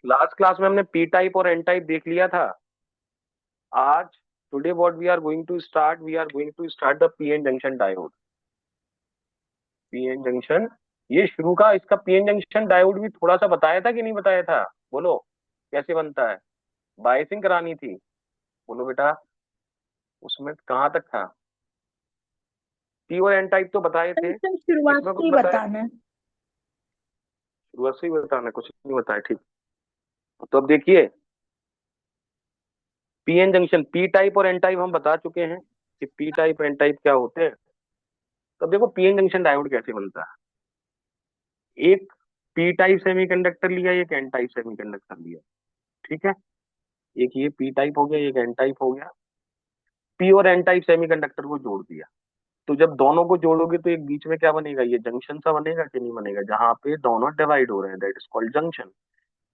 Last class में हमने P type और एन टाइप देख लिया था। आज today what we are going to start the PN junction diode. PN junction, ये शुरू का इसका पीएन जंक्शन डायोड भी थोड़ा सा बताया था कि नहीं बताया था? बोलो कैसे बनता है। बायसिंग करानी थी। बोलो बेटा, उसमें कहाँ तक था? पी और एन टाइप तो बताए थे। सर शुरुआत इसमें से कुछ ही बताया? बताना है। शुरुआत से ही बताना, कुछ नहीं बताया, ठीक। तो अब देखिए, पीएन जंक्शन, पी टाइप और एन टाइप हम बता चुके हैं कि पी टाइप एन टाइप क्या होते हैं। तो अब देखो पीएन जंक्शन डायोड कैसे बनता है। एक पी टाइप सेमीकंडक्टर लिया, एक एन टाइप सेमीकंडक्टर लिया, ठीक है। एक ये पी टाइप हो गया, एक एन टाइप हो गया। पी और एन टाइप सेमीकंडक्टर को जोड़ दिया। तो जब दोनों को जोड़ोगे तो एक बीच में क्या बनेगा, ये जंक्शन सा बनेगा कि नहीं बनेगा, जहां पे दोनों डिवाइड हो रहे हैं, दैट इज कॉल्ड जंक्शन।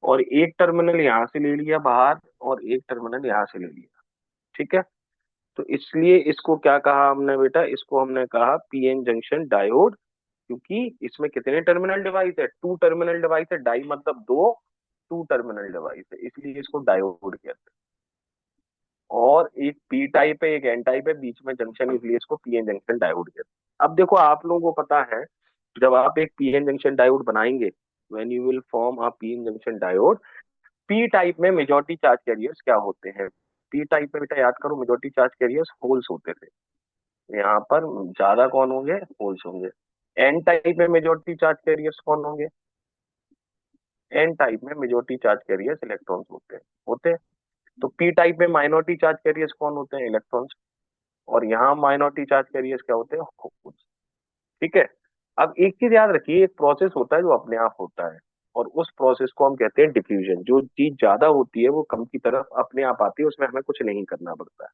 और एक टर्मिनल यहाँ से ले लिया बाहर, और एक टर्मिनल यहाँ से ले लिया, ठीक है। तो इसलिए इसको क्या कहा हमने बेटा, इसको हमने कहा पीएन जंक्शन डायोड। क्योंकि इसमें कितने टर्मिनल डिवाइस है, टू टर्मिनल डिवाइस है, डाई मतलब दो, टू टर्मिनल डिवाइस है, इसलिए इसको डायोड कहते हैं। और एक पी टाइप है, एक एन टाइप है, बीच में जंक्शन, इसलिए इसको पीएन जंक्शन डायोड कहते हैं। अब देखो आप लोगों को पता है, जब आप एक पीएन जंक्शन डायोड बनाएंगे, when you will form a PN junction diode, P type में मेजॉरिटी चार्ज कैरियर्स क्या होते हैं? पी टाइप में बेटा याद करो, मेजॉरिटी चार्ज कैरियर्स होल्स होते थे। यहाँ पर ज्यादा कौन होंगे, होल्स होंगे। एन टाइप में मेजॉरिटी चार्ज कैरियर्स कौन होंगे? एन टाइप में मेजॉरिटी चार्ज कैरियर्स इलेक्ट्रॉन्स होते हैं। तो पी टाइप में माइनॉरिटी चार्ज कैरियर्स कौन होते हैं? इलेक्ट्रॉन्स। और यहाँ माइनॉरिटी चार्ज कैरियर्स क्या होते हैं? होल्स। ठीक है। अब एक चीज याद रखिए, एक प्रोसेस होता है जो अपने आप होता है, और उस प्रोसेस को हम कहते हैं डिफ्यूजन। जो चीज ज्यादा होती है वो कम की तरफ अपने आप आती है, उसमें हमें कुछ नहीं करना पड़ता है।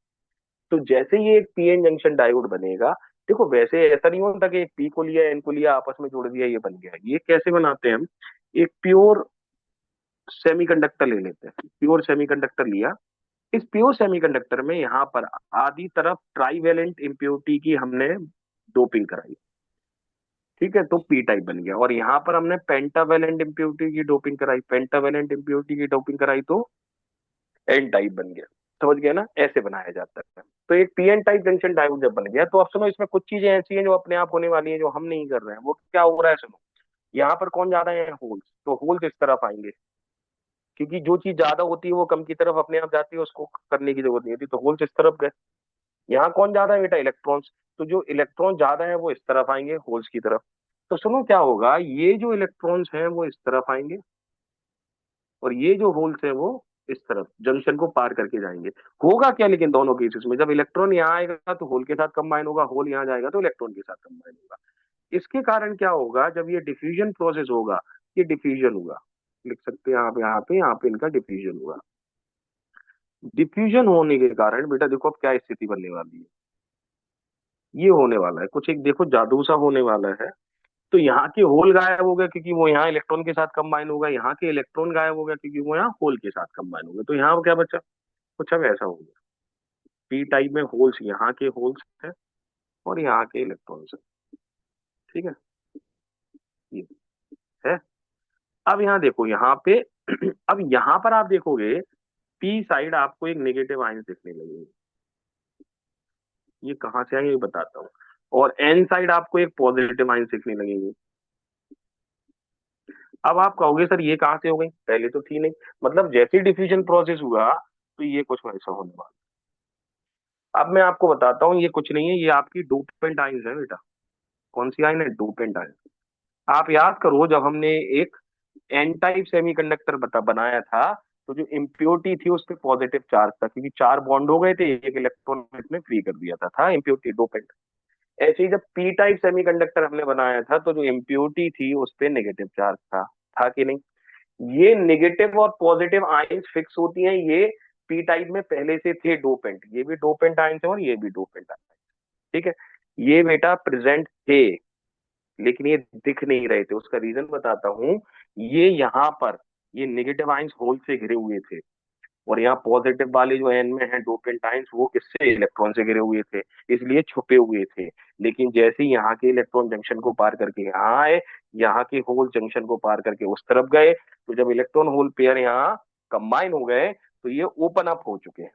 तो जैसे ही एक पीएन जंक्शन डायोड बनेगा, देखो वैसे ऐसा नहीं होता कि एक पी को लिया एन को लिया आपस में जोड़ दिया ये बन गया। ये कैसे बनाते हैं हम, एक प्योर सेमीकंडक्टर ले लेते हैं, प्योर सेमीकंडक्टर लिया। इस प्योर सेमीकंडक्टर में यहाँ पर आधी तरफ ट्राईवेलेंट इम्प्योरिटी की हमने डोपिंग कराई, ठीक है, तो पी टाइप बन गया। और यहाँ पर हमने पेंटावेलेंट इम्प्योरिटी की डोपिंग कराई, पेंटावेलेंट इम्प्योरिटी की डोपिंग कराई, तो एन टाइप बन गया। समझ गया ना, ऐसे बनाया जाता है। तो एक P N type junction diode जब बन गया, तो अब सुनो, इसमें कुछ चीजें ऐसी हैं जो अपने आप होने वाली हैं, जो हम नहीं कर रहे हैं। वो क्या हो रहा है, सुनो। यहाँ पर कौन ज्यादा है, होल्स, तो होल्स इस तरफ आएंगे। क्योंकि जो चीज ज्यादा होती है वो कम की तरफ अपने आप जाती है, उसको करने की जरूरत नहीं होती, तो होल्स इस तरफ गए। यहाँ कौन ज्यादा है बेटा, इलेक्ट्रॉन्स। तो जो इलेक्ट्रॉन ज्यादा है वो इस तरफ आएंगे, होल्स की तरफ। तो सुनो क्या होगा, ये जो इलेक्ट्रॉन्स हैं वो इस तरफ आएंगे, और ये जो होल्स हैं वो इस तरफ जंक्शन को पार करके जाएंगे। होगा क्या लेकिन दोनों केसेस में, जब इलेक्ट्रॉन यहाँ आएगा तो होल के साथ कंबाइन होगा, होल यहाँ जाएगा तो इलेक्ट्रॉन के साथ कंबाइन होगा। इसके कारण क्या होगा, जब ये डिफ्यूजन प्रोसेस होगा, ये डिफ्यूजन होगा, लिख सकते हैं आप यहाँ पे, यहाँ पे इनका डिफ्यूजन हुआ। डिफ्यूजन होने के कारण बेटा देखो अब क्या स्थिति बनने वाली है। ये होने वाला है कुछ, एक देखो जादू सा होने वाला है। तो यहाँ के होल गायब हो गए क्योंकि वो यहाँ इलेक्ट्रॉन के साथ कंबाइन होगा, यहाँ के इलेक्ट्रॉन गायब हो गया क्योंकि वो यहाँ होल के साथ कंबाइन हो गए। तो यहाँ क्या बचा, कुछ अब ऐसा हो गया। पी टाइप में होल्स, यहाँ के होल्स है और यहाँ के इलेक्ट्रॉन्स है, ठीक है। ये है। अब यहाँ देखो, यहाँ पे अब यहाँ पर आप देखोगे, पी साइड आपको एक नेगेटिव आयंस दिखने लगेगी। ये कहाँ से आएंगे ये बताता हूँ। और एन साइड आपको एक पॉजिटिव आयंस दिखने लगेगी। अब आप कहोगे सर ये कहाँ से हो गई, पहले तो थी नहीं। मतलब जैसे डिफ्यूजन प्रोसेस हुआ तो ये कुछ वैसा होने वाला। अब मैं आपको बताता हूँ, ये कुछ नहीं है, ये आपकी डोपेंट आयंस है बेटा। कौन सी आयन है, डोपेंट आयन। आप याद करो, जब हमने एक एन टाइप सेमीकंडक्टर बनाया था, तो जो इम्प्योरिटी थी उस पे पॉजिटिव चार्ज था, क्योंकि चार बॉन्ड हो गए थे, एक इलेक्ट्रॉन इसमें फ्री कर दिया था इम्प्योरिटी, डोपेंट। ऐसे ही जब पी टाइप सेमीकंडक्टर हमने बनाया था, तो जो इम्प्योरिटी थी उस पे नेगेटिव चार्ज था कि नहीं। ये नेगेटिव और पॉजिटिव आयंस फिक्स होती हैं, ये पी टाइप में पहले से थे डोपेंट, ये भी डोपेंट आयंस है और ये भी डोपेंट आयंस, ठीक है। ये बेटा प्रेजेंट थे, लेकिन ये दिख नहीं रहे थे, उसका रीजन बताता हूँ। ये यहाँ पर ये नेगेटिव आयंस होल से घिरे हुए थे, और यहाँ पॉजिटिव वाले जो एन में है डोपेंट आयंस वो किससे, इलेक्ट्रॉन से घिरे हुए थे, इसलिए छुपे हुए थे। लेकिन जैसे ही यहाँ के इलेक्ट्रॉन जंक्शन को पार करके यहाँ आए, यहाँ के होल जंक्शन को पार करके उस तरफ गए, तो जब इलेक्ट्रॉन होल पेयर यहाँ कंबाइन हो गए तो ये ओपन अप हो चुके हैं।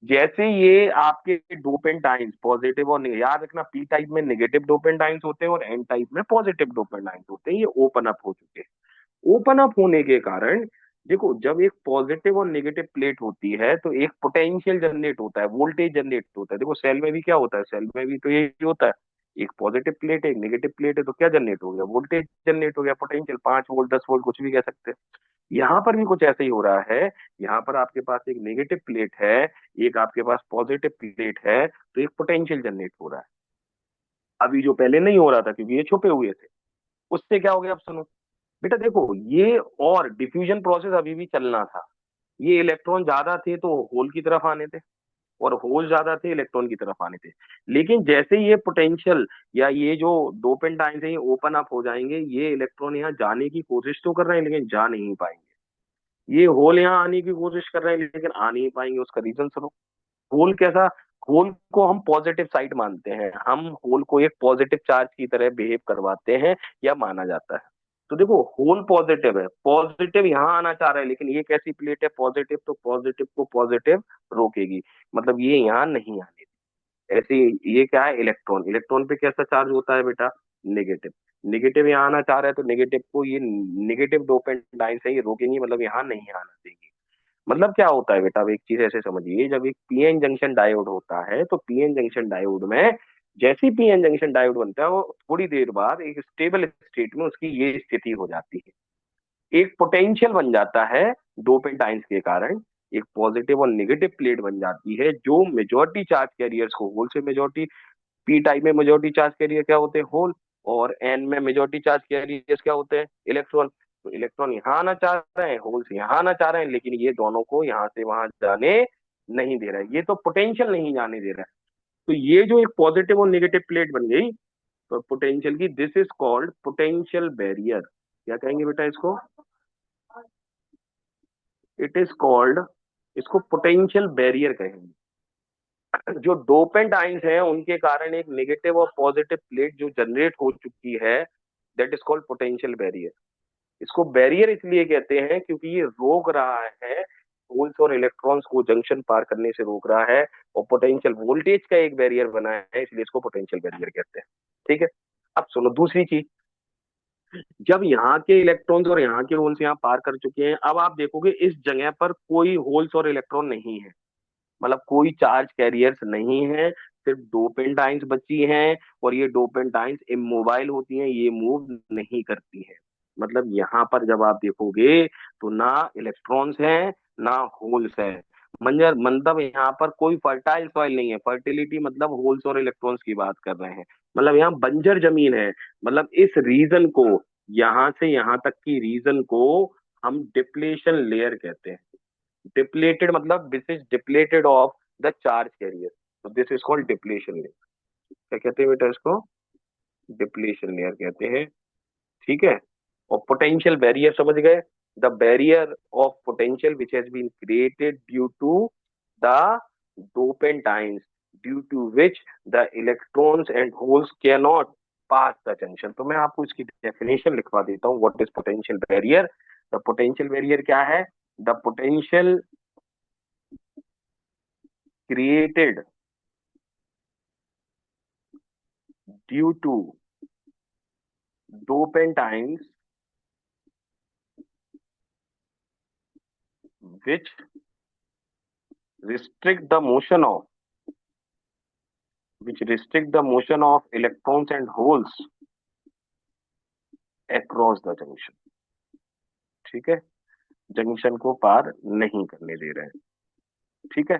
जैसे ये आपके डोपेंट आयंस पॉजिटिव और याद रखना, पी टाइप में नेगेटिव डोपेंट आयंस होते हैं और एन टाइप में पॉजिटिव डोपेंट आयंस होते हैं, ये ओपन अप हो चुके हैं। ओपन अप होने के कारण देखो, जब एक पॉजिटिव और नेगेटिव प्लेट होती है तो एक पोटेंशियल जनरेट होता है, वोल्टेज जनरेट होता है। देखो सेल में भी क्या होता है, सेल में भी तो यही होता है, एक पॉजिटिव प्लेट है एक नेगेटिव प्लेट है, तो क्या जनरेट हो गया, वोल्टेज जनरेट हो गया, पोटेंशियल 5 वोल्ट 10 वोल्ट कुछ भी कह सकते हैं। यहाँ पर भी कुछ ऐसा ही हो रहा है। यहाँ पर आपके पास एक नेगेटिव प्लेट है, एक आपके पास पॉजिटिव प्लेट है, तो एक पोटेंशियल जनरेट हो रहा है। अभी जो पहले नहीं हो रहा था क्योंकि ये छुपे हुए थे, उससे क्या हो गया, अब सुनो बेटा। देखो ये और डिफ्यूजन प्रोसेस अभी भी चलना था। ये इलेक्ट्रॉन ज्यादा थे तो होल की तरफ आने थे, और होल ज्यादा थे इलेक्ट्रॉन की तरफ आने थे। लेकिन जैसे ये पोटेंशियल या ये जो डोपेंट आयंस है ये ओपन अप हो जाएंगे, ये इलेक्ट्रॉन यहाँ जाने की कोशिश तो कर रहे हैं लेकिन जा नहीं पाएंगे। ये होल यहाँ आने की कोशिश कर रहे हैं लेकिन आ नहीं पाएंगे। उसका रीजन सुनो। होल कैसा, होल को हम पॉजिटिव साइड मानते हैं, हम होल को एक पॉजिटिव चार्ज की तरह बिहेव करवाते हैं या माना जाता है। तो देखो होल पॉजिटिव है, पॉजिटिव यहाँ आना चाह रहा है, लेकिन ये कैसी प्लेट है, पॉजिटिव, तो पॉजिटिव को पॉजिटिव रोकेगी, मतलब ये यहाँ नहीं आने। ऐसे ही ये क्या है, इलेक्ट्रॉन, इलेक्ट्रॉन पे कैसा चार्ज होता है बेटा, नेगेटिव। नेगेटिव यहाँ आना चाह रहा है तो नेगेटिव को ये नेगेटिव डोपेंट आयन से ही रोकेंगी, मतलब यहाँ नहीं आना देगी। मतलब क्या होता है बेटा, अब एक चीज ऐसे समझिए, जब एक पीएन जंक्शन डायोड होता है तो पीएन जंक्शन डायोड में जैसे ही पीएन जंक्शन डायोड बनता है वो थोड़ी देर बाद एक स्टेबल स्टेट में उसकी ये स्थिति हो जाती है, एक पोटेंशियल बन जाता है डोपेंट आयंस के कारण, एक पॉजिटिव और नेगेटिव प्लेट बन जाती है जो मेजॉरिटी चार्ज कैरियर्स को होल से मेजॉरिटी, पी टाइप में मेजॉरिटी चार्ज कैरियर क्या होते हैं, होल, और एन में मेजॉरिटी चार्ज कैरियर्स क्या होते हैं, इलेक्ट्रॉन। तो इलेक्ट्रॉन यहाँ आना चाह रहे हैं, होल से यहाँ आना चाह रहे हैं, लेकिन ये दोनों को यहाँ से वहां जाने नहीं दे रहा है, ये तो पोटेंशियल नहीं जाने दे रहा है। तो ये जो एक पॉजिटिव और नेगेटिव प्लेट बन गई तो पोटेंशियल की, this is called potential barrier. क्या कहेंगे बेटा इसको, इट इज कॉल्ड, इसको पोटेंशियल बैरियर कहेंगे। जो डोपेंट आइंस हैं उनके कारण एक नेगेटिव और पॉजिटिव प्लेट जो जनरेट हो चुकी है, that is called potential barrier. इसको बैरियर इसलिए कहते हैं क्योंकि ये रोक रहा है होल्स और इलेक्ट्रॉन्स को जंक्शन पार करने से रोक रहा है, और पोटेंशियल वोल्टेज का एक बैरियर बना है, इसलिए इसको पोटेंशियल बैरियर कहते हैं। ठीक है। अब सुनो दूसरी चीज, जब यहाँ के इलेक्ट्रॉन्स और यहाँ के होल्स यहाँ पार कर चुके हैं, अब आप देखोगे इस जगह पर कोई होल्स और इलेक्ट्रॉन नहीं है, मतलब कोई चार्ज कैरियर्स नहीं है, सिर्फ डोपेंट आइंस बची हैं, और ये डोपेंट आइंस इमोबाइल होती हैं, ये मूव नहीं करती हैं। मतलब यहाँ पर जब आप देखोगे तो ना इलेक्ट्रॉन्स हैं ना होल्स हैं, मंजर मतलब यहाँ पर कोई फर्टाइल सॉइल नहीं है। फर्टिलिटी मतलब होल्स और इलेक्ट्रॉन्स की बात कर रहे हैं, मतलब यहाँ बंजर जमीन है। मतलब इस रीजन को, यहाँ से यहाँ तक की रीजन को हम डिप्लेशन लेयर कहते हैं। डिप्लेटेड मतलब this is depleted of the charge carrier, तो this is called depletion layer. क्या कहते हैं बेटा इसको, डिप्लेशन लेयर कहते हैं। ठीक है। और पोटेंशियल बैरियर समझ गए, the barrier of potential which has been created due to the dopant ions, due to which the electrons and holes can not pass the junction. तो मैं आपको इसकी डेफिनेशन लिखवा देता हूँ, what is potential barrier. The potential barrier क्या है, the potential created due to dopant ions which restrict the motion of, which restrict the motion of electrons and holes across the junction। ठीक है, junction को पार नहीं करने दे रहे हैं। ठीक है।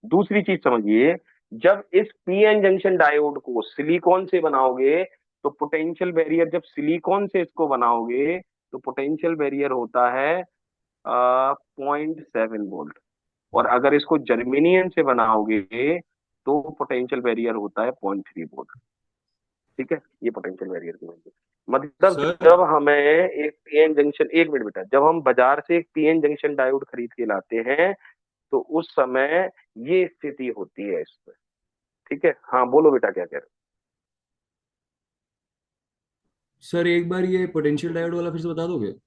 दूसरी चीज समझिए, जब इस पीएन जंक्शन डायोड को सिलिकॉन से बनाओगे तो पोटेंशियल बैरियर, जब सिलिकॉन से इसको बनाओगे तो पोटेंशियल बैरियर होता है 0.7 वोल्ट, और अगर इसको जर्मेनियम से बनाओगे तो पोटेंशियल बैरियर होता है 0.3 वोल्ट। ठीक है, ये पोटेंशियल बैरियर की वैल्यू। मतलब सर। जब हमें एक पीएन जंक्शन, एक मिनट बेटा, जब हम बाजार से एक पीएन जंक्शन डायोड खरीद के लाते हैं तो उस समय ये स्थिति होती है इसमें। ठीक है, हाँ बोलो बेटा क्या कह रहे सर एक बार ये पोटेंशियल डायोड वाला फिर से बता दोगे? हो।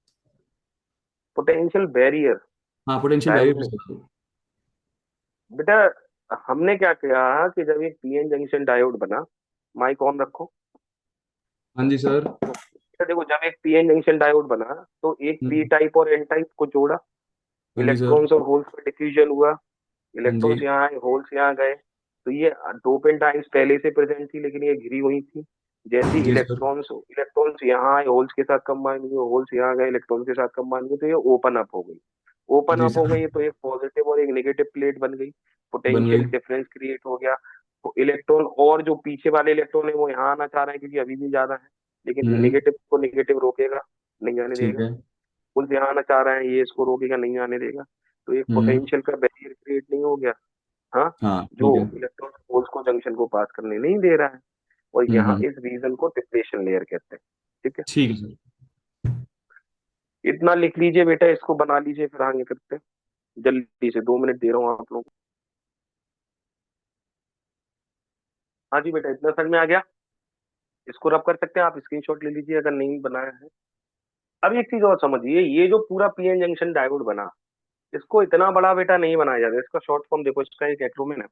पोटेंशियल बैरियर हाँ, पोटेंशियल बैरियर डायोड फिर में से बता दो। बेटा, हमने क्या किया कि जब एक पीएन जंक्शन डायोड बना, माइक ऑन रखो। हाँ जी सर। तो बेटा देखो, जब एक पीएन जंक्शन डायोड बना तो एक पी हम्म, टाइप और एन टाइप को जोड़ा, हाँ जी सर। इलेक्ट्रॉन्स और होल्स में डिफ्यूजन हुआ, हाँ जी। इलेक्ट्रॉन्स यहाँ आए, होल्स यहाँ गए। तो ये डोपेंट आइंस पहले से प्रेजेंट थी लेकिन ये घिरी हुई थी। जैसे ही जी सर। इलेक्ट्रॉन्स इलेक्ट्रॉन्स यहाँ आए, होल्स के साथ कंबाइन हुए, होल्स यहाँ गए, इलेक्ट्रॉन्स के साथ कंबाइन हुए, तो ये ओपन अप हो गई। ओपन जी अप हो सर। गई तो एक पॉजिटिव और एक नेगेटिव प्लेट बन गई, बन पोटेंशियल गई। डिफरेंस क्रिएट हो गया। तो इलेक्ट्रॉन और जो पीछे वाले इलेक्ट्रॉन है वो यहाँ आना चाह रहे हैं क्योंकि अभी भी ज्यादा है, लेकिन हम्म। नेगेटिव को नेगेटिव रोकेगा, नहीं आने ठीक देगा। है। पुल यहाँ आना चाह रहा है, ये इसको रोकेगा, नहीं आने देगा। तो एक हम्म। पोटेंशियल का बैरियर क्रिएट नहीं हो गया। हाँ, हाँ जो ठीक है। इलेक्ट्रॉन होल्स को जंक्शन को पास करने नहीं दे रहा है। और यहाँ हम्म। इस रीजन को डिप्लेशन लेयर कहते हैं। ठीक है, ठीक है सर। इतना लिख लीजिए बेटा, इसको बना लीजिए, फिर आगे करते हैं। जल्दी से, 2 मिनट दे रहा हूँ आप लोगों को। हाँ जी बेटा, इतना समझ में आ गया। इसको रब कर सकते हैं आप, स्क्रीनशॉट ले लीजिए अगर नहीं बनाया है। अब एक चीज और समझिए, ये जो पूरा पीएन जंक्शन डायोड बना, इसको इतना बड़ा बेटा नहीं बनाया जाता, इसका शॉर्ट फॉर्म देखो, इसका एक एक्रोमेन है।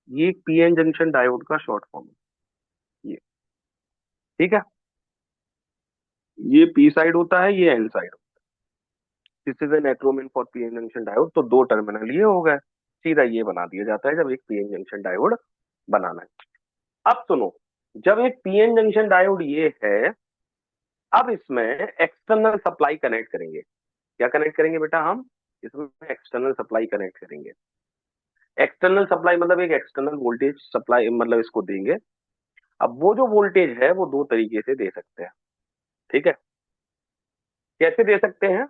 ये पीएन जंक्शन डायोड का शॉर्ट फॉर्म है ये। ठीक है, ये पी साइड होता है, ये N side. This is an acronym for PN junction diode. तो दो टर्मिनल ये हो गए, सीधा ये बना दिया जाता है जब एक पीएन जंक्शन डायोड बनाना है। अब सुनो, जब एक पीएन जंक्शन डायोड ये है, अब इसमें एक्सटर्नल सप्लाई कनेक्ट करेंगे। क्या कनेक्ट करेंगे बेटा हम? इसमें एक्सटर्नल सप्लाई कनेक्ट करेंगे। एक्सटर्नल सप्लाई मतलब एक एक्सटर्नल वोल्टेज सप्लाई, मतलब इसको देंगे। अब वो जो वोल्टेज है वो दो तरीके से दे सकते हैं। ठीक है, कैसे दे सकते हैं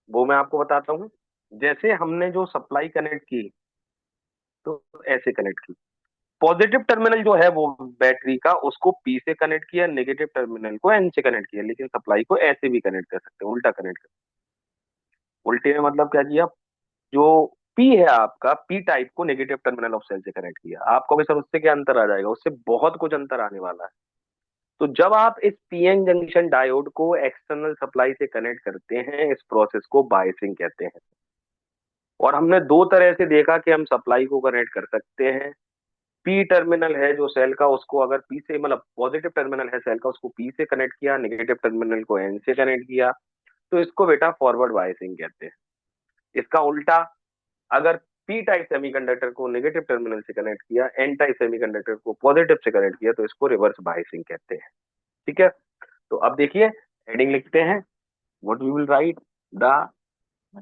वो मैं आपको बताता हूँ। जैसे हमने जो सप्लाई कनेक्ट की, तो ऐसे कनेक्ट की। पॉजिटिव टर्मिनल जो है वो बैटरी का, उसको पी से कनेक्ट किया, नेगेटिव टर्मिनल को एन से कनेक्ट किया, लेकिन सप्लाई को ऐसे भी कनेक्ट कर सकते हैं, उल्टा कनेक्ट कर। उल्टे में मतलब क्या किया? जो पी है आपका, पी टाइप को नेगेटिव टर्मिनल ऑफ सेल से कनेक्ट किया। आपको भी सर उससे क्या अंतर आ जाएगा? उससे बहुत कुछ अंतर आने वाला है। तो जब आप इस पीएन जंक्शन डायोड को एक्सटर्नल सप्लाई से कनेक्ट करते हैं, इस प्रोसेस को बायसिंग कहते हैं। और हमने दो तरह से देखा कि हम सप्लाई को कनेक्ट कर सकते हैं। पी टर्मिनल है जो सेल का, उसको अगर पी से, मतलब पॉजिटिव टर्मिनल है सेल का, उसको पी से कनेक्ट किया, नेगेटिव टर्मिनल को एन से कनेक्ट किया, तो इसको बेटा फॉरवर्ड बायसिंग कहते हैं। इसका उल्टा, अगर पी टाइप सेमीकंडक्टर को नेगेटिव टर्मिनल से कनेक्ट किया, एन टाइप सेमीकंडक्टर को पॉजिटिव से कनेक्ट किया, तो इसको रिवर्स बायसिंग कहते हैं। ठीक है, तो अब देखिए, हेडिंग लिखते हैं, what we will write, the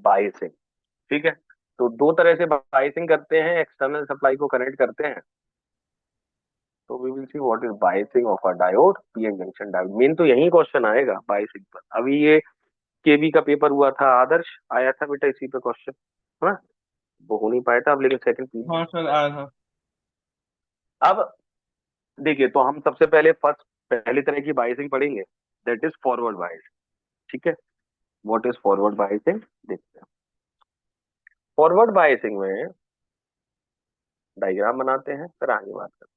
biasing. ठीक है, तो दो तरह से बायसिंग करते हैं, एक्सटर्नल सप्लाई को कनेक्ट करते हैं। तो we will see what is biasing of a diode, PN junction diode. Main तो यही क्वेश्चन आएगा बायसिंग पर। अभी ये केबी का पेपर हुआ था, आदर्श आया था बेटा इसी पे क्वेश्चन। हाँ, वो हो नहीं पाया था अब, लेकिन सेकंड पी। हाँ सर आया था। अब देखिए, तो हम सबसे पहले फर्स्ट, पहली तरह की बायसिंग पढ़ेंगे, दैट इज फॉरवर्ड बायस। ठीक है, व्हाट इज फॉरवर्ड बायसिंग देखते हैं। फॉरवर्ड बायसिंग में डायग्राम बनाते हैं, फिर आगे बात करते हैं।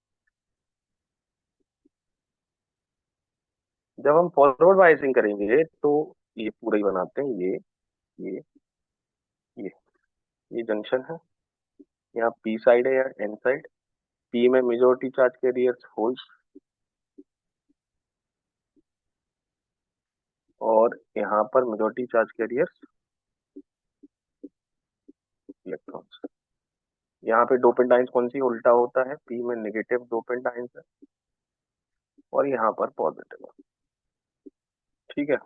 जब हम फॉरवर्ड बायसिंग करेंगे तो ये पूरा ही बनाते हैं, ये ये ये जंक्शन है, यहाँ पी साइड है या एन साइड। पी में मेजोरिटी चार्ज कैरियर्स होल्स, और यहाँ पर मेजोरिटी चार्ज कैरियर्स इलेक्ट्रॉन्स। यहाँ पे डोपेंट आयंस कौन सी उल्टा होता है, पी में नेगेटिव डोपेंट आयंस है, और यहाँ पर पॉजिटिव है। ठीक है,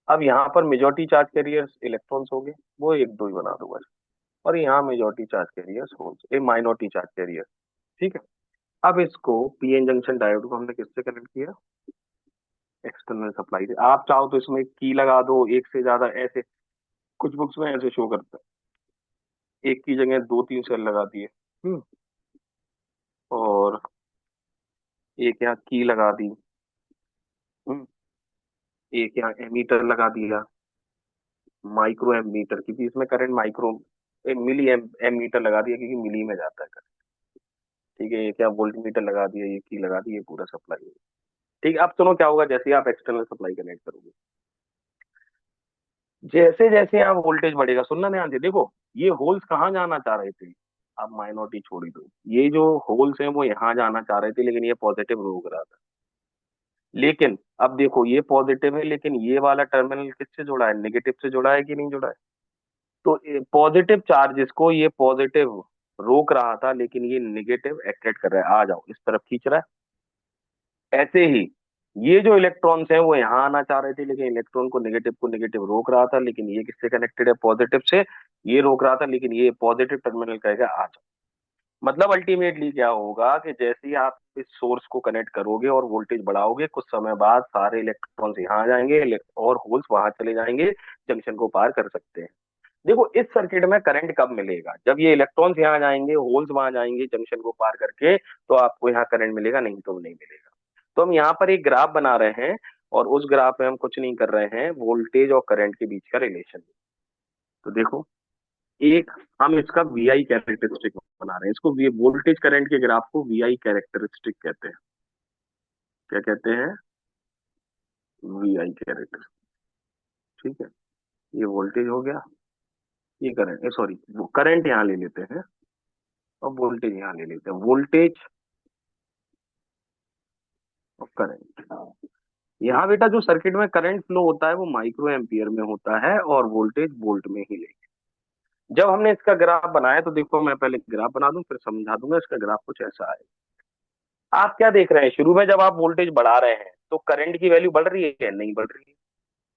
अब यहाँ पर मेजोरिटी चार्ज कैरियर्स इलेक्ट्रॉन्स हो गए, वो एक दो ही बना दो बस। और यहाँ मेजोरिटी चार्ज कैरियर्स होल्स, ए माइनॉरिटी चार्ज कैरियर। ठीक है, अब इसको पीएन जंक्शन डायोड को हमने किससे कनेक्ट किया? एक्सटर्नल सप्लाई से। आप चाहो तो इसमें की लगा दो, एक से ज्यादा, ऐसे कुछ बुक्स में ऐसे शो करता है, एक की जगह दो तीन सेल लगा दिए। हम्म, और एक यहाँ की लगा दी। हम्म, एक यहाँ एमीटर लगा दिया, माइक्रो एमीटर, क्योंकि इसमें करंट माइक्रो मिली एमीटर लगा दिया क्योंकि मिली में जाता है करंट। ठीक है, ये क्या वोल्ट मीटर लगा दिया, ये की लगा दी, ये पूरा सप्लाई। ठीक है, अब सुनो क्या होगा जैसे ही आप एक्सटर्नल सप्लाई कनेक्ट करोगे, जैसे जैसे आप वोल्टेज बढ़ेगा, सुनना ध्यान से, देखो ये होल्स कहाँ जाना चाह रहे थे, आप माइनॉरिटी छोड़ ही दो, ये जो होल्स हैं वो यहाँ जाना चाह रहे थे, लेकिन ये पॉजिटिव रोक रहा था। लेकिन अब देखो ये पॉजिटिव है, लेकिन ये वाला टर्मिनल किससे जुड़ा है, नेगेटिव से जुड़ा है कि नहीं जुड़ा है। तो पॉजिटिव चार्जेस को ये पॉजिटिव रोक रहा था, लेकिन ये नेगेटिव अट्रैक्ट कर रहा है, आ जाओ इस तरफ खींच रहा है। ऐसे ही ये जो इलेक्ट्रॉन्स हैं वो यहाँ आना चाह रहे थे, लेकिन इलेक्ट्रॉन को नेगेटिव रोक रहा था, लेकिन ये किससे कनेक्टेड है, पॉजिटिव से। ये रोक रहा था, लेकिन ये पॉजिटिव टर्मिनल कहेगा आ जाओ। मतलब अल्टीमेटली क्या होगा कि जैसे ही आप इस सोर्स को कनेक्ट करोगे और वोल्टेज बढ़ाओगे, कुछ समय बाद सारे इलेक्ट्रॉन्स यहाँ आ जाएंगे और होल्स वहां चले जाएंगे, जंक्शन को पार कर सकते हैं। देखो इस सर्किट में करंट कब मिलेगा, जब ये इलेक्ट्रॉन्स यहाँ जाएंगे, होल्स वहां जाएंगे जंक्शन को पार करके, तो आपको यहाँ करंट मिलेगा, नहीं तो नहीं मिलेगा। तो हम यहाँ पर एक ग्राफ बना रहे हैं, और उस ग्राफ में हम कुछ नहीं कर रहे हैं, वोल्टेज और करंट के बीच का रिलेशन। तो देखो, एक हम इसका वीआई कैरेक्टरिस्टिक बना रहे हैं, इसको वोल्टेज करंट के ग्राफ को वीआई कैरेक्टरिस्टिक कहते हैं। क्या कहते हैं, वीआई कैरेक्टरिस्टिक। ठीक है, ये वोल्टेज हो गया, ये करंट, सॉरी वो करंट यहाँ ले लेते हैं और वोल्टेज यहाँ ले लेते हैं, वोल्टेज और करंट। यहाँ बेटा जो सर्किट में करंट फ्लो होता है वो माइक्रो एम्पियर में होता है, और वोल्टेज वोल्ट में ही लेंगे। जब हमने इसका ग्राफ बनाया तो देखो, मैं पहले ग्राफ बना दूं फिर समझा दूंगा, इसका ग्राफ कुछ ऐसा है। आप क्या देख रहे हैं, शुरू में जब आप वोल्टेज बढ़ा रहे हैं तो करंट की वैल्यू बढ़ रही है, नहीं बढ़ रही है।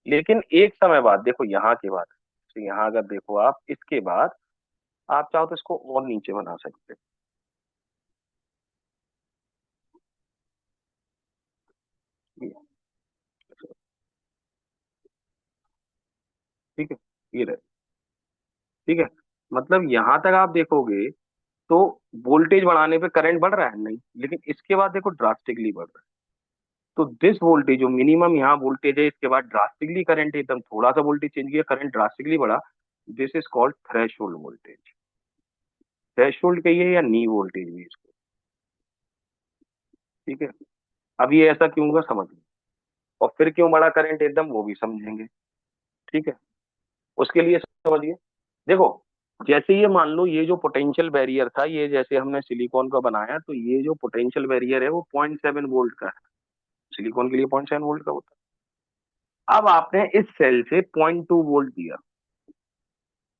लेकिन एक समय बाद देखो, यहाँ के बाद, तो यहाँ अगर देखो आप इसके बाद, आप चाहो तो इसको और नीचे बना सकते हैं। ठीक है, ये रहे। ठीक है, मतलब यहां तक आप देखोगे तो वोल्टेज बढ़ाने पे करंट बढ़ रहा है नहीं, लेकिन इसके बाद देखो ड्रास्टिकली बढ़ रहा है। तो दिस वोल्टेज जो मिनिमम यहाँ वोल्टेज है, इसके बाद ड्रास्टिकली करंट, एकदम थोड़ा सा वोल्टेज चेंज किया, करंट ड्रास्टिकली बढ़ा, this is called threshold voltage. Threshold कहिए या नी वोल्टेज भी इसको। ठीक है, अब ये ऐसा क्यों हुआ समझ लो, और फिर क्यों बढ़ा करंट एकदम, वो भी समझेंगे। ठीक है, उसके लिए समझिए, देखो जैसे ये मान लो, ये जो पोटेंशियल बैरियर था, ये जैसे हमने सिलिकॉन का बनाया, तो ये जो पोटेंशियल बैरियर है वो 0.7 वोल्ट का है, सिलिकॉन के लिए 0.7 वोल्ट का होता है। अब आपने इस सेल से 0.2 वोल्ट दिया,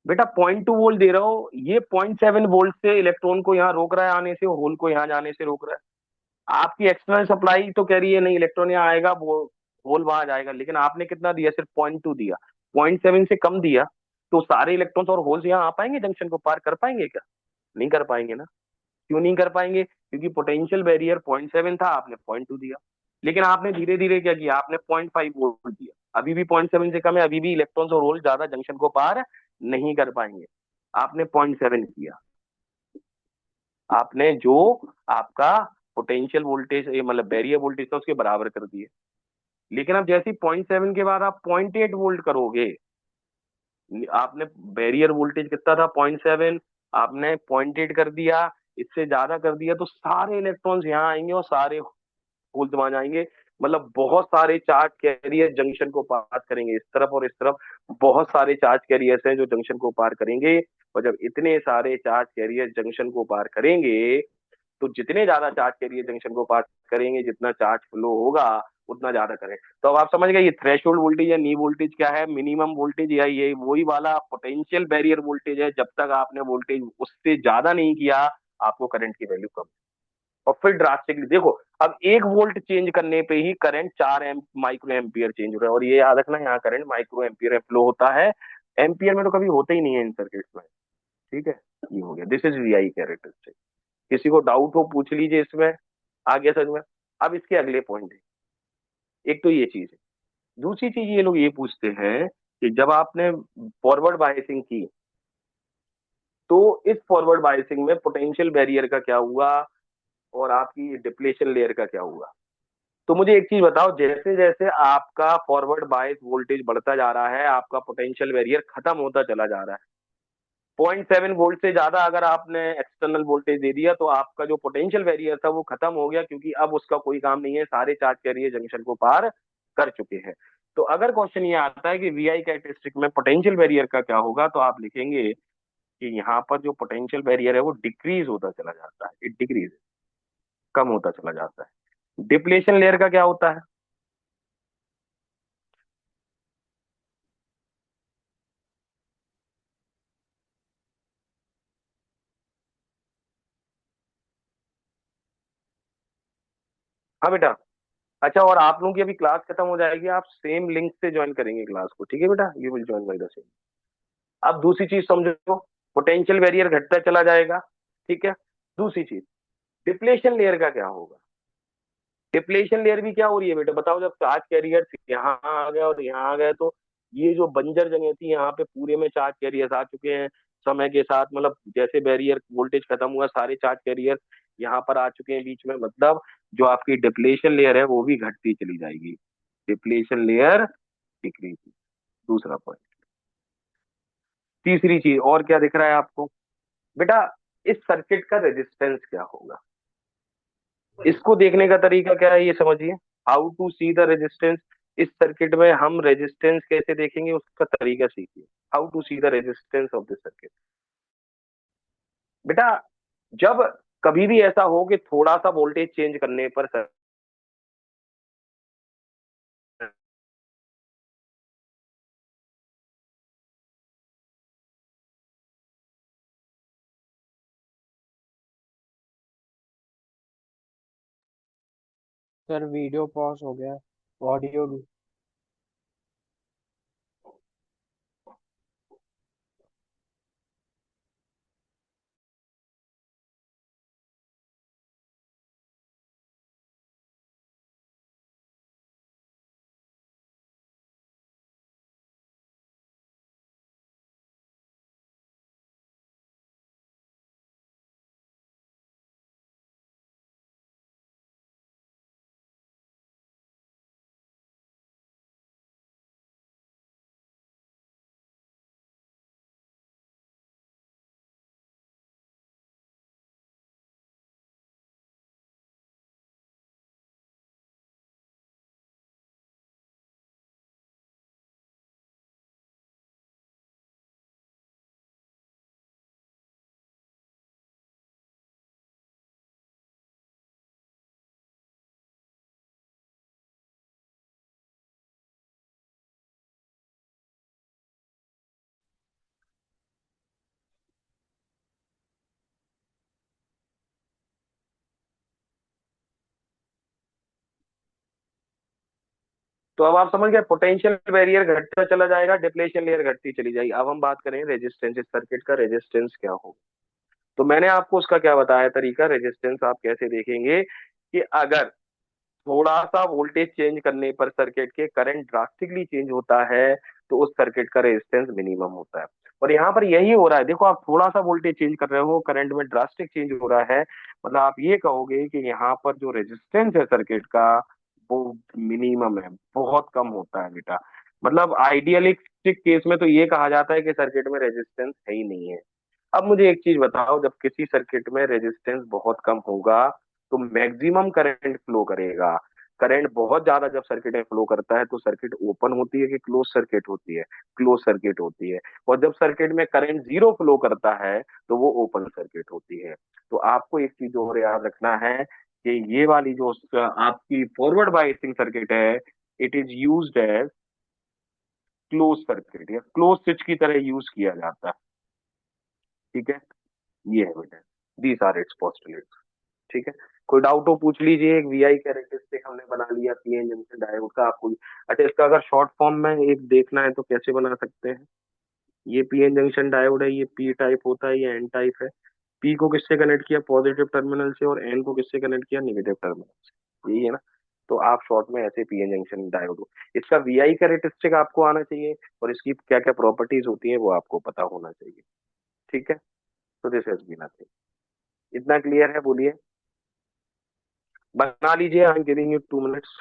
बेटा 0.2 वोल्ट दे रहा हो, ये 0.7 वोल्ट से इलेक्ट्रॉन को यहाँ रोक रहा है आने से, होल को यहाँ जाने से रोक रहा है। आपकी एक्सटर्नल सप्लाई तो कह रही है नहीं, इलेक्ट्रॉन यहाँ आएगा, वो होल वहां जाएगा, लेकिन आपने कितना दिया, सिर्फ 0.2 दिया, 0.7 से कम दिया, तो सारे इलेक्ट्रॉन्स और होल्स यहाँ आ पाएंगे, जंक्शन को पार कर पाएंगे क्या, नहीं कर पाएंगे ना। क्यों नहीं कर पाएंगे, क्योंकि पोटेंशियल बैरियर 0.7 था, आपने 0.2 दिया। लेकिन आपने धीरे धीरे क्या किया, आपने 0.5 वोल्ट दिया, अभी भी 0.7 से कम है, अभी भी इलेक्ट्रॉन्स और होल ज्यादा जंक्शन को पार नहीं कर पाएंगे। आपने 0.7 किया, आपने जो आपका पोटेंशियल वोल्टेज, मतलब बैरियर वोल्टेज था, उसके बराबर कर दिए। लेकिन अब जैसे 0.7 के बाद आप 0.8 वोल्ट करोगे, आपने बैरियर वोल्टेज कितना था, 0.7, आपने 0.8 कर दिया, इससे ज्यादा कर दिया, तो सारे इलेक्ट्रॉन्स यहाँ आएंगे और सारे होल्स वहां जाएंगे। मतलब बहुत सारे चार्ज कैरियर जंक्शन को पार करेंगे, इस तरफ और इस तरफ बहुत सारे चार्ज कैरियर्स हैं जो जंक्शन को पार करेंगे। और जब इतने सारे चार्ज कैरियर जंक्शन को पार करेंगे, तो जितने ज्यादा चार्ज कैरियर जंक्शन को पास करेंगे, जितना चार्ज फ्लो होगा उतना ज्यादा करें। तो अब आप समझ गए ये थ्रेशोल्ड वोल्टेज या नी वोल्टेज क्या है, मिनिमम वोल्टेज, या ये वही वाला पोटेंशियल बैरियर वोल्टेज है, जब तक आपने वोल्टेज उससे ज्यादा नहीं किया, आपको करंट की वैल्यू कम। और फिर ड्रास्टिकली देखो, अब 1 वोल्ट चेंज करने पे ही करंट 4 माइक्रो एम्पियर चेंज हो रहा है, और ये याद रखना, यहाँ करंट माइक्रो एम्पियर में फ्लो होता है, एम्पियर में तो कभी होता ही नहीं है इन सर्किट्स में। ठीक है, ये हो गया, दिस इज वीआई कैरेक्टरिस्टिक। किसी को डाउट हो पूछ लीजिए इसमें, आ गया समझ में। अब इसके अगले पॉइंट है, एक तो ये चीज है, दूसरी चीज ये लोग ये पूछते हैं कि जब आपने फॉरवर्ड बायसिंग की, तो इस फॉरवर्ड बायसिंग में पोटेंशियल बैरियर का क्या हुआ, और आपकी डिप्लेशन लेयर का क्या हुआ। तो मुझे एक चीज बताओ, जैसे जैसे आपका फॉरवर्ड बायस वोल्टेज बढ़ता जा रहा है, आपका पोटेंशियल बैरियर खत्म होता चला जा रहा है, 0.7 वोल्ट से ज्यादा अगर आपने एक्सटर्नल वोल्टेज दे दिया तो आपका जो पोटेंशियल बैरियर था वो खत्म हो गया, क्योंकि अब उसका कोई काम नहीं है, सारे चार्ज कैरियर जंक्शन को पार कर चुके हैं। तो अगर क्वेश्चन ये आता है कि वीआई कैरेक्टरिस्टिक में पोटेंशियल बैरियर का क्या होगा, तो आप लिखेंगे कि यहाँ पर जो पोटेंशियल बैरियर है वो डिक्रीज होता चला जाता है, इट डिक्रीज, कम होता चला जाता है। डिप्लेशन लेयर का क्या होता है? हाँ बेटा। अच्छा, और आप लोगों की अभी क्लास खत्म हो जाएगी, आप सेम लिंक से ज्वाइन करेंगे क्लास को, ठीक है बेटा? You will join by the same. अब दूसरी चीज समझो, पोटेंशियल बैरियर घटता चला जाएगा, ठीक है। दूसरी चीज, डिप्लेशन लेयर का क्या होगा? डिप्लेशन लेयर भी क्या हो रही है बेटा, बताओ? जब चार्ज कैरियर यहाँ आ गया और यहाँ आ गया, तो ये जो बंजर जगह थी यहाँ पे पूरे में चार्ज कैरियर आ चुके हैं समय के साथ, मतलब जैसे बैरियर वोल्टेज खत्म हुआ सारे चार्ज कैरियर यहाँ पर आ चुके हैं बीच में, मतलब जो आपकी डिप्लेशन लेयर है वो भी घटती चली जाएगी। Depletion layer decrease. दूसरा पॉइंट। तीसरी चीज और क्या दिख रहा है आपको बेटा? इस सर्किट का रेजिस्टेंस क्या होगा? इसको देखने का तरीका क्या है ये समझिए। How to see the resistance. इस सर्किट में हम रेजिस्टेंस कैसे देखेंगे उसका तरीका सीखिए। How to see the resistance of this circuit. बेटा, जब कभी भी ऐसा हो कि थोड़ा सा वोल्टेज चेंज करने पर सर वीडियो पॉज हो गया, ऑडियो भी। तो अब आप समझ गए, पोटेंशियल बैरियर घटता चला जाएगा, डिप्लेशन लेयर घटती चली जाएगी। अब हम बात करें रेजिस्टेंस, इस सर्किट का रेजिस्टेंस क्या हो। तो मैंने आपको उसका क्या बताया तरीका, रेजिस्टेंस आप कैसे देखेंगे कि अगर थोड़ा सा वोल्टेज चेंज करने पर सर्किट के करंट ड्रास्टिकली चेंज होता है तो उस सर्किट का रेजिस्टेंस मिनिमम होता है। और यहाँ पर यही हो रहा है, देखो आप थोड़ा सा वोल्टेज चेंज कर रहे हो, करंट में ड्रास्टिक चेंज हो रहा है, मतलब आप ये कहोगे कि यहाँ पर जो रेजिस्टेंस है सर्किट का वो मिनिमम है, बहुत कम होता है बेटा। मतलब आइडियलिस्टिक केस में तो ये कहा जाता है कि सर्किट में रेजिस्टेंस है ही नहीं है। अब मुझे एक चीज बताओ, जब किसी सर्किट में रेजिस्टेंस बहुत कम होगा तो मैक्सिमम करंट फ्लो करेगा। करंट बहुत ज्यादा जब सर्किट में फ्लो करता है तो सर्किट ओपन होती है कि क्लोज सर्किट होती है? क्लोज सर्किट होती है। और जब सर्किट में करंट जीरो फ्लो करता है तो वो ओपन सर्किट होती है। तो आपको एक चीज और याद रखना है कि ये वाली जो आपकी फॉरवर्ड बायसिंग सर्किट है, it is used as close circuit या क्लोज स्विच की तरह यूज किया जाता है, ठीक है? ये है बेटा, दीज आर इट्स पोस्टुलेट्स, ठीक है। कोई डाउट हो पूछ लीजिए। एक वीआई कैरेक्टरिस्टिक हमने बना लिया पीएन जंक्शन डायोड का, आपको अच्छा इसका अगर शॉर्ट फॉर्म में एक देखना है तो कैसे बना सकते हैं? ये पीएन जंक्शन डायोड है, ये पी टाइप होता है, ये एन टाइप है। पी को किससे कनेक्ट किया? पॉजिटिव टर्मिनल से। और एन को किससे कनेक्ट किया? नेगेटिव टर्मिनल से। यही है ना? तो आप शॉर्ट में ऐसे पीएन जंक्शन डायोड हो, इसका वीआई कैरेक्टरिस्टिक आपको आना चाहिए और इसकी क्या क्या प्रॉपर्टीज होती है वो आपको पता होना चाहिए, ठीक है? तो दिस हैज बीन नथिंग। इतना क्लियर है? बोलिए। बना लीजिए, I am giving you 2 minutes.